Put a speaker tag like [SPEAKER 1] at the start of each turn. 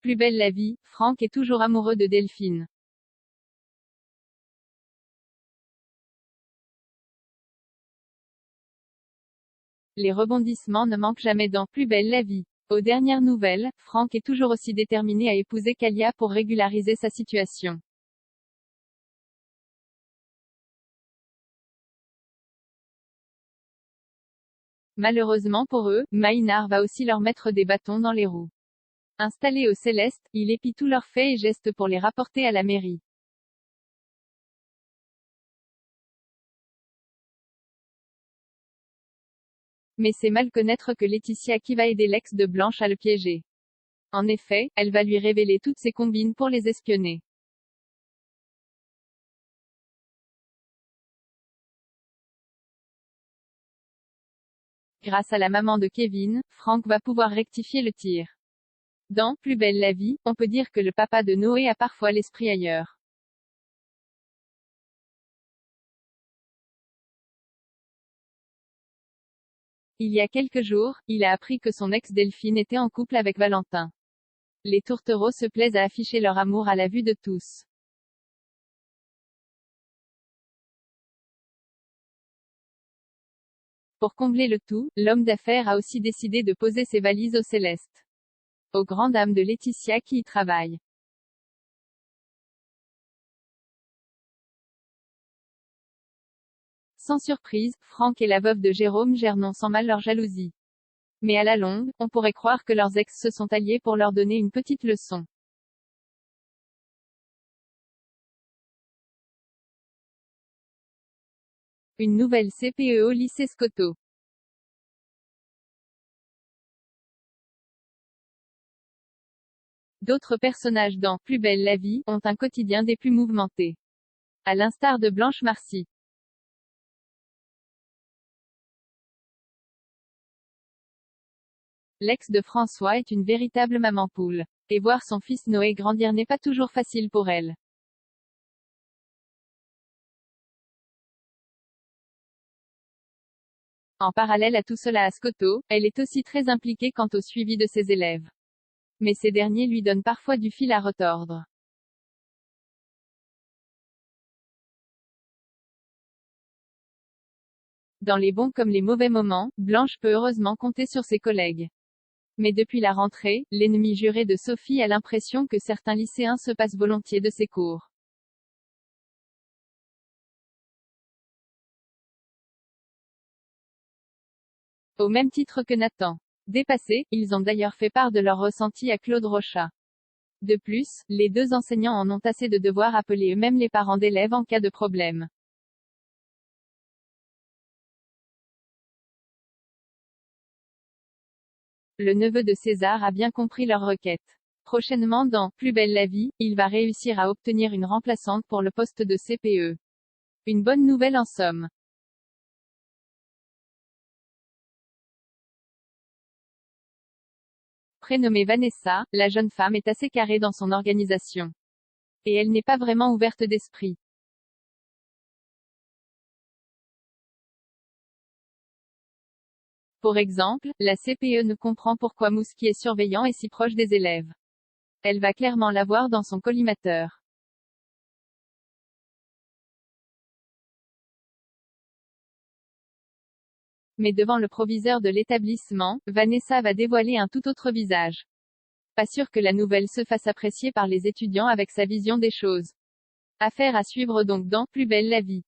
[SPEAKER 1] Plus belle la vie, Franck est toujours amoureux de Delphine. Les rebondissements ne manquent jamais dans Plus belle la vie. Aux dernières nouvelles, Franck est toujours aussi déterminé à épouser Kalia pour régulariser sa situation. Malheureusement pour eux, Maïnar va aussi leur mettre des bâtons dans les roues. Installé au Céleste, il épie tous leurs faits et gestes pour les rapporter à la mairie. Mais c'est mal connaître que Laetitia qui va aider l'ex de Blanche à le piéger. En effet, elle va lui révéler toutes ses combines pour les espionner. Grâce à la maman de Kevin, Franck va pouvoir rectifier le tir. Dans Plus belle la vie, on peut dire que le papa de Noé a parfois l'esprit ailleurs. Il y a quelques jours, il a appris que son ex Delphine était en couple avec Valentin. Les tourtereaux se plaisent à afficher leur amour à la vue de tous. Pour combler le tout, l'homme d'affaires a aussi décidé de poser ses valises au Céleste. Aux grandes dames de Laetitia qui y travaille. Sans surprise, Franck et la veuve de Jérôme gèrent non sans mal leur jalousie. Mais à la longue, on pourrait croire que leurs ex se sont alliés pour leur donner une petite leçon. Une nouvelle CPE au lycée Scotto. D'autres personnages dans Plus belle la vie ont un quotidien des plus mouvementés. À l'instar de Blanche Marcy. L'ex de François est une véritable maman poule. Et voir son fils Noé grandir n'est pas toujours facile pour elle. En parallèle à tout cela à Scotto, elle est aussi très impliquée quant au suivi de ses élèves. Mais ces derniers lui donnent parfois du fil à retordre. Dans les bons comme les mauvais moments, Blanche peut heureusement compter sur ses collègues. Mais depuis la rentrée, l'ennemi juré de Sophie a l'impression que certains lycéens se passent volontiers de ses cours. Au même titre que Nathan. Dépassés, ils ont d'ailleurs fait part de leur ressenti à Claude Rochat. De plus, les deux enseignants en ont assez de devoir appeler eux-mêmes les parents d'élèves en cas de problème. Le neveu de César a bien compris leur requête. Prochainement dans Plus belle la vie, il va réussir à obtenir une remplaçante pour le poste de CPE. Une bonne nouvelle en somme. Prénommée Vanessa, la jeune femme est assez carrée dans son organisation. Et elle n'est pas vraiment ouverte d'esprit. Pour exemple, la CPE ne comprend pourquoi Mousse qui est surveillant est si proche des élèves. Elle va clairement l'avoir dans son collimateur. Mais devant le proviseur de l'établissement, Vanessa va dévoiler un tout autre visage. Pas sûr que la nouvelle se fasse apprécier par les étudiants avec sa vision des choses. Affaire à suivre donc dans Plus belle la vie.